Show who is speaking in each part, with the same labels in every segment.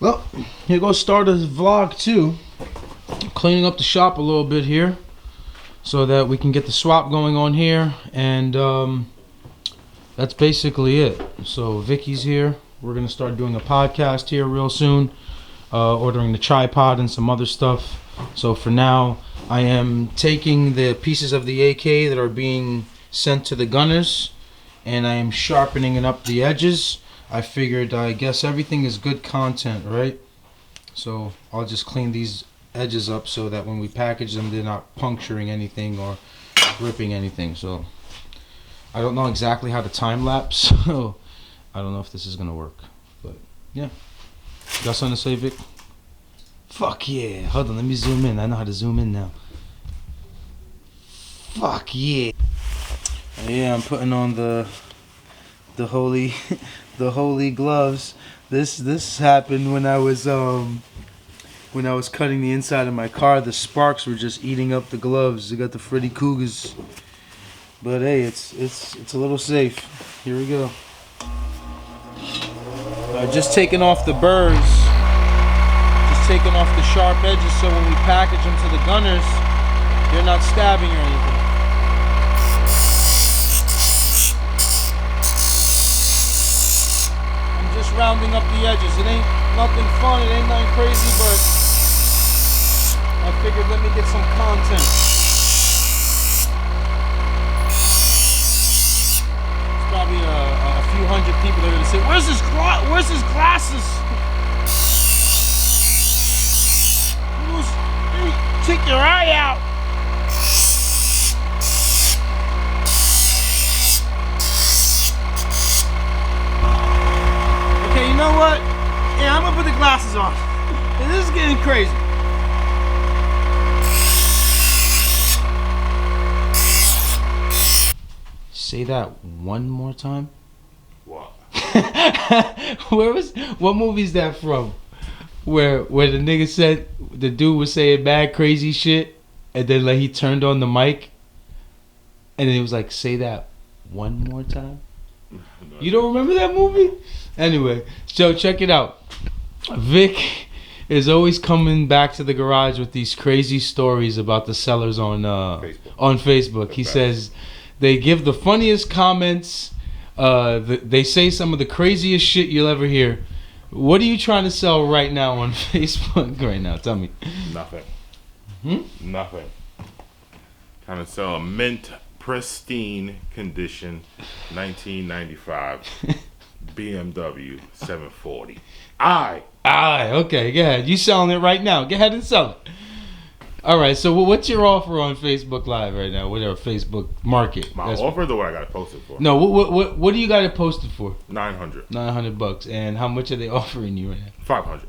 Speaker 1: Well, here goes start of vlog 2. Cleaning up the shop a little bit here so that we can get the swap going on here, and that's basically it. So Vicky's here. We're gonna start doing a podcast here real soon, ordering the tripod and some other stuff. So for now, I am taking the pieces of the AK that are being sent to the gunners, and I am sharpening up the edges. I figured, I guess everything is good content, right? So I'll just clean these edges up so that when we package them, they're not puncturing anything or ripping anything. So I don't know exactly how to time lapse, so I don't know if this is gonna work. But yeah, got something to say, Vic? Fuck yeah! Hold on, let me zoom in. I know how to zoom in now. Fuck yeah! Yeah, I'm putting on the holy the holy gloves. This happened when I was cutting the inside of my car. The sparks were just eating up the gloves. I got the Freddy Cougars, but hey, it's a little safe. Here we go. Just taking off the burrs, just taking off the sharp edges, so when we package them to the gunners, they're not stabbing or anything. Just rounding up the edges. It ain't nothing fun, it ain't nothing crazy, but I figured let me get some content. There's probably a few hundred people that are gonna say, where's his glasses? Hey, take your eye out. You know what? Yeah, I'm gonna put the glasses on. This is getting crazy. Say that one more time.
Speaker 2: What?
Speaker 1: What movie is that from? Where the nigga said the dude was saying bad crazy shit, and then like he turned on the mic, and then he was like, "Say that one more time." You don't remember that movie? Anyway, so check it out. Vic is always coming back to the garage with these crazy stories about the sellers on Facebook. He says they give the funniest comments. They say some of the craziest shit you'll ever hear. What are you trying to sell right now on Facebook right now? Tell me.
Speaker 2: Nothing. Nothing. Trying to sell a mint pristine condition 1995 BMW 740.
Speaker 1: Okay, go ahead. You selling it right now. Go ahead and sell it. All right, so what's your offer on Facebook Live right now? Whatever, Facebook Market.
Speaker 2: My offer is what I got it posted for.
Speaker 1: No, what do you got it posted for?
Speaker 2: $900.
Speaker 1: $900. And how much are they offering you right now?
Speaker 2: $500.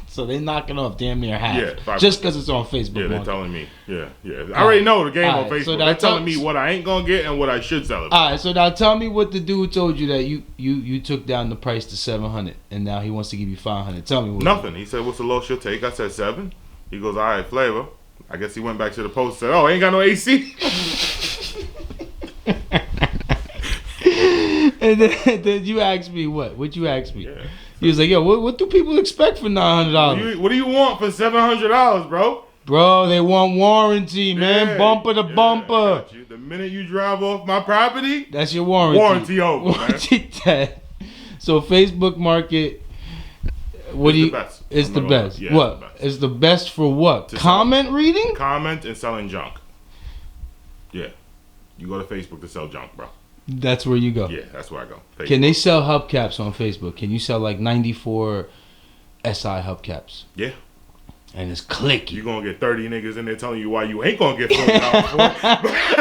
Speaker 1: So they're knocking off damn near half.
Speaker 2: Yeah, $500.
Speaker 1: Just because it's on Facebook.
Speaker 2: Yeah, they're telling me. Yeah. I already know the game on Facebook.
Speaker 1: So
Speaker 2: they're telling me what I ain't gonna get and what I should sell it for.
Speaker 1: All right, so now tell me what the dude told you that you took down the price to $700 and now he wants to give you $500. Tell me what.
Speaker 2: Nothing. He said, "What's the lowest you'll take?" I said $7. He goes, "All right, flavor." I guess he went back to the post and said, "Oh, ain't got no AC."
Speaker 1: And then you asked me what? What'd you ask me?
Speaker 2: Yeah.
Speaker 1: He was like, "Yo, what do people expect for $900?
Speaker 2: What do you want for $700, bro?
Speaker 1: Bro, they want warranty, man.
Speaker 2: Yeah,
Speaker 1: Bumper to bumper.
Speaker 2: The minute you drive off my property,
Speaker 1: that's your warranty.
Speaker 2: Warranty over,
Speaker 1: warranty dead. So Facebook Market, It's the best.
Speaker 2: Yeah,
Speaker 1: what? It's the best for what? Comment reading?
Speaker 2: Comment and selling junk. Yeah. You go to Facebook to sell junk, bro.
Speaker 1: That's where you go.
Speaker 2: Yeah, that's where I go. Facebook.
Speaker 1: Can they sell hubcaps on Facebook? Can you sell like 94 SI hubcaps?
Speaker 2: Yeah.
Speaker 1: And it's clicky.
Speaker 2: You're going to get 30 niggas in there telling you why you ain't going to get $40 for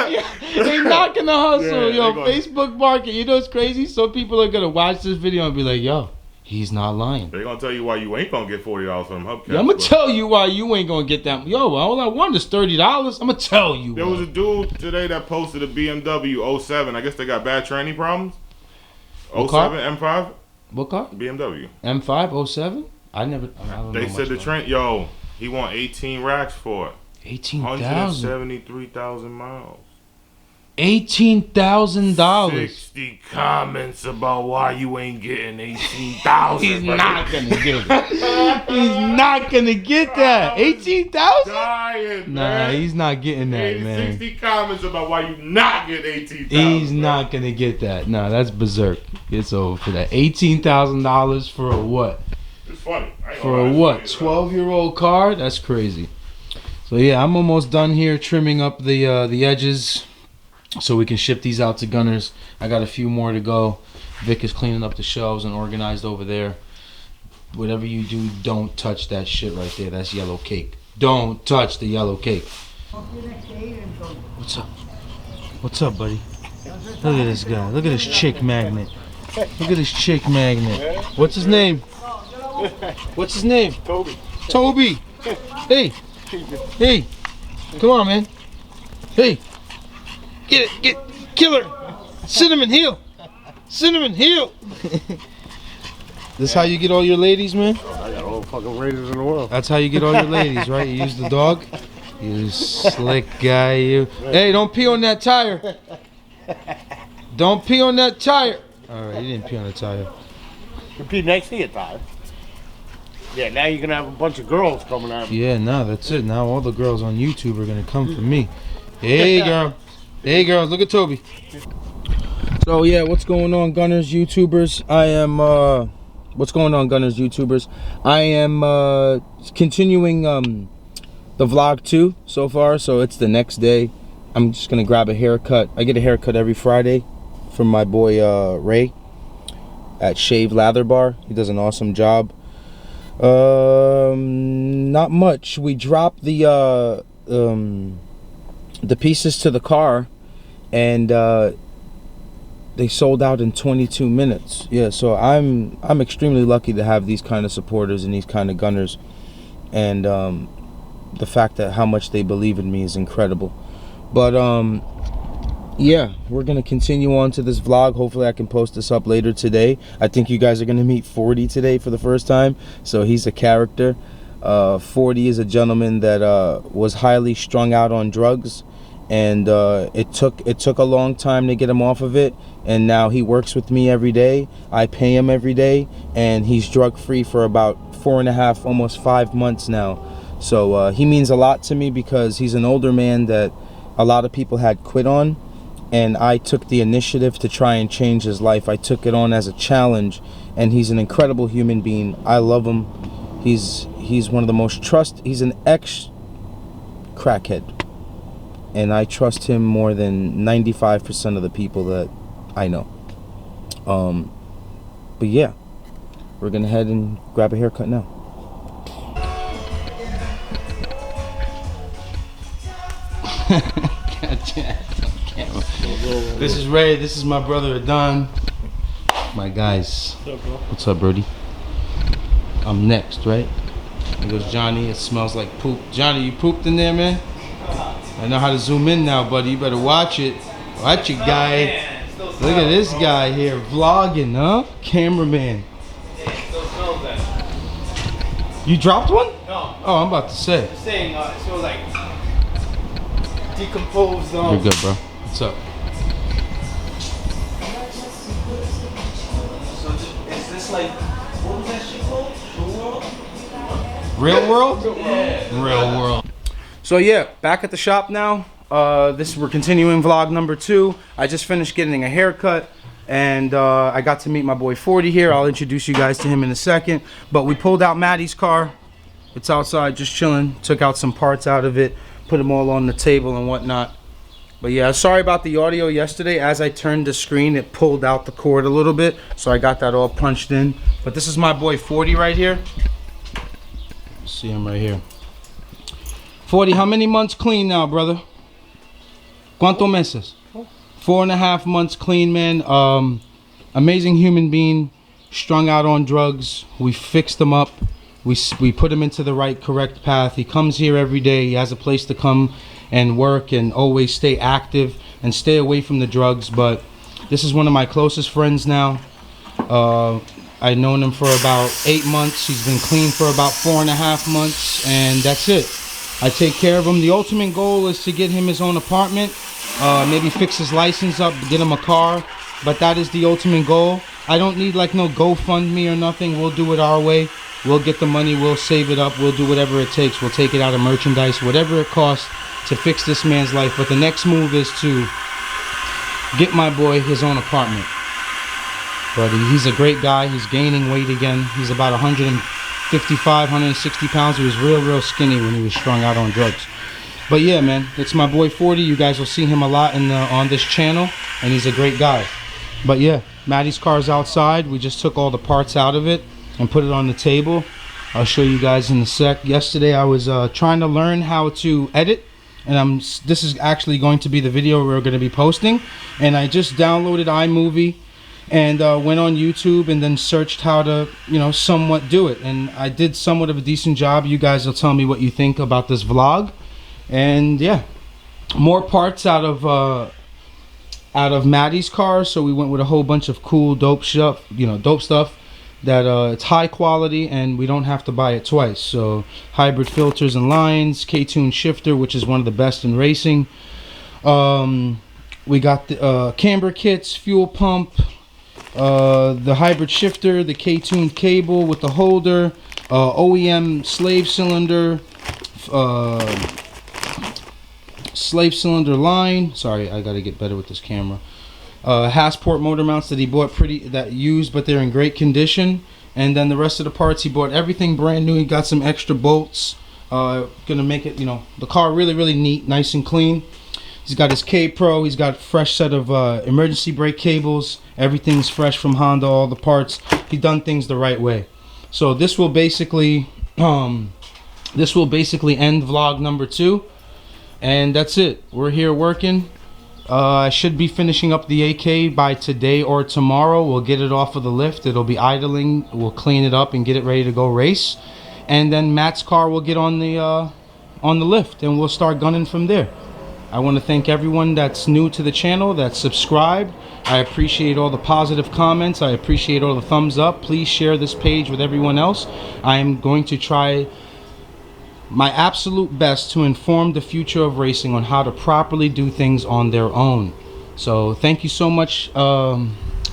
Speaker 2: it.
Speaker 1: They knocking the hustle. Yo, Facebook Market. You know what's crazy? Some people are going to watch this video and be like, yo, he's not lying.
Speaker 2: They're going to tell you why you ain't going to get $40 from hubcaps.
Speaker 1: Yeah, I'm going to tell you why you ain't going to get that. Yo, all I want is $30. I'm going to tell you.
Speaker 2: There was a dude today that posted a BMW 07. I guess they got bad tranny problems.
Speaker 1: What
Speaker 2: 07
Speaker 1: car?
Speaker 2: M5.
Speaker 1: What car?
Speaker 2: BMW.
Speaker 1: M5 07? I don't
Speaker 2: They
Speaker 1: know
Speaker 2: said the train, he want 18 racks for it.
Speaker 1: 18,000.
Speaker 2: 173,000 miles.
Speaker 1: $18,000.
Speaker 2: 60 comments about why you ain't getting 18,000.
Speaker 1: He's not gonna get it. He's not gonna get that. 18,000?
Speaker 2: Dying,
Speaker 1: Nah,
Speaker 2: man.
Speaker 1: he's not getting that, man.
Speaker 2: 60 comments about why you not get 18,000.
Speaker 1: He's not gonna get that. No, that's berserk. It's over for that. $18,000 for a what?
Speaker 2: It's funny.
Speaker 1: For a what? 12-year-old car? That's crazy. So yeah, I'm almost done here trimming up the edges, so we can ship these out to Gunners. I got a few more to go. Vic is cleaning up the shelves and organized over there. Whatever you do, don't touch that shit right there. That's yellow cake. Don't touch the yellow cake. What's up? What's up, buddy? Look at this guy. Look at this chick magnet. Look at this chick magnet. What's his name? What's his name?
Speaker 3: Toby.
Speaker 1: Toby. Hey. Hey. Come on, man. Hey. Get it. Kill her. Cinnamon heel. Cinnamon heel. This how you get all your ladies, man?
Speaker 3: I got all the fucking raiders in the world.
Speaker 1: That's how you get all your ladies, right? You use the dog? You slick guy, you. Hey, don't pee on that tire. Don't pee on that tire. All right, you didn't pee on the tire.
Speaker 3: You pee next to your tire. Yeah, now you're gonna have a bunch of girls coming at me.
Speaker 1: Yeah, no, that's it. Now all the girls on YouTube are gonna come for me. Hey, girl. Hey, girls, look at Toby. So yeah, what's going on, Gunners, YouTubers? What's going on, Gunners, YouTubers? I am continuing the vlog 2 so far, so it's the next day. I'm just gonna grab a haircut. I get a haircut every Friday from my boy Ray at Shave Lather Bar. He does an awesome job. Not much. We dropped the pieces to the car, and they sold out in 22 minutes. Yeah, so I'm extremely lucky to have these kind of supporters and these kind of Gunners, and the fact that how much they believe in me is incredible. But yeah, we're gonna continue on to this vlog. Hopefully I can post this up later today. I think you guys are gonna meet 40 today for the first time, so he's a character. 40 is a gentleman that was highly strung out on drugs, and it took a long time to get him off of it, and now he works with me every day. I pay him every day, and he's drug free for about 4.5, almost 5 months now. So he means a lot to me because he's an older man that a lot of people had quit on, and I took the initiative to try and change his life. I took it on as a challenge, and he's an incredible human being. I love him. He's one of the most he's an ex crackhead, and I trust him more than 95% of the people that I know. But yeah, we're gonna head and grab a haircut now. This is Ray. This is my brother Adon. My guys. What's up, Brody? I'm next, right? There goes Johnny. It smells like poop. Johnny, you pooped in there, man? I know how to zoom in now, buddy. You better watch it. Watch it, guy. Look at this guy here, vlogging, huh? Cameraman. You dropped one?
Speaker 4: No.
Speaker 1: Oh, I'm about to say.
Speaker 4: I'm saying, so like decomposed.
Speaker 1: You're good, bro. What's up?
Speaker 4: So is this like, what was that shit called?
Speaker 1: Real world?
Speaker 4: Yeah.
Speaker 1: Real world. So yeah, back at the shop now. We're continuing vlog number 2. I just finished getting a haircut, and I got to meet my boy 40 here. I'll introduce you guys to him in a second. But we pulled out Maddie's car. It's outside just chilling. Took out some parts out of it, put them all on the table and whatnot. But yeah, sorry about the audio yesterday. As I turned the screen, it pulled out the cord a little bit, so I got that all punched in. But this is my boy 40 right here. See him right here. 40, how many months clean now, brother? ¿Cuántos meses? 4.5 months clean, man. Amazing human being, strung out on drugs. We fixed him up. We put him into the right, correct path. He comes here every day. He has a place to come and work and always stay active and stay away from the drugs. But this is one of my closest friends now. I've known him for about 8 months. He's been clean for about 4.5 months, and that's it. I take care of him. The ultimate goal is to get him his own apartment maybe fix his license up, get him a car. But that is the ultimate goal. I don't need like no GoFundMe or nothing. We'll do it our way. We'll get the money, we'll save it up, we'll do whatever it takes. We'll take it out of merchandise, whatever it costs to fix this man's life. But the next move is to get my boy his own apartment. But he's a great guy. He's gaining weight again. He's about 155, 160 pounds. He was real skinny when he was strung out on drugs. But yeah, man, it's my boy 40. You guys will see him a lot on this channel, and he's a great guy. But yeah, Maddie's car's outside. We just took all the parts out of it and put it on the table. I'll show you guys in a sec. Yesterday I was trying to learn how to edit, and this is actually going to be the video we're going to be posting. And I just downloaded iMovie and went on YouTube and then searched how to, you know, somewhat do it. And I did somewhat of a decent job. You guys will tell me what you think about this vlog. And yeah, more parts out of Maddie's car. So we went with a whole bunch of cool dope stuff, you know, dope stuff that it's high quality and we don't have to buy it twice. So hybrid filters and lines, K-tune shifter, which is one of the best in racing. We got the camber kits, fuel pump, the hybrid shifter, the K-tune cable with the holder, OEM slave cylinder line. Sorry, I gotta get better with this camera. Hassport motor mounts that he bought used, but they're in great condition. And then the rest of the parts, he bought everything brand new. He got some extra bolts, gonna make it, you know, the car really neat, nice and clean. He's got his K-Pro. He's got a fresh set of emergency brake cables. Everything's fresh from Honda, all the parts. He done things the right way. So this will basically end vlog number 2, and that's it. We're here working. I should be finishing up the AK by today or tomorrow. We'll get it off of the lift. It'll be idling. We'll clean it up and get it ready to go race. And then Matt's car will get on the lift, and we'll start gunning from there. I want to thank everyone that's new to the channel, that's subscribed. I appreciate all the positive comments. I appreciate all the thumbs up. Please share this page with everyone else. I am going to try my absolute best to inform the future of racing on how to properly do things on their own. So thank you so much to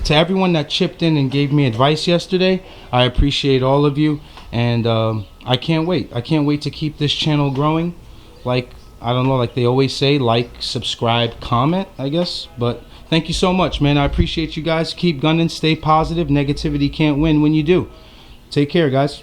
Speaker 1: everyone that chipped in and gave me advice yesterday. I appreciate all of you, and I can't wait. I can't wait to keep this channel growing. Like, I don't know, like they always say, like, subscribe, comment, I guess. But thank you so much, man. I appreciate you guys. Keep gunning, stay positive. Negativity can't win when you do. Take care, guys.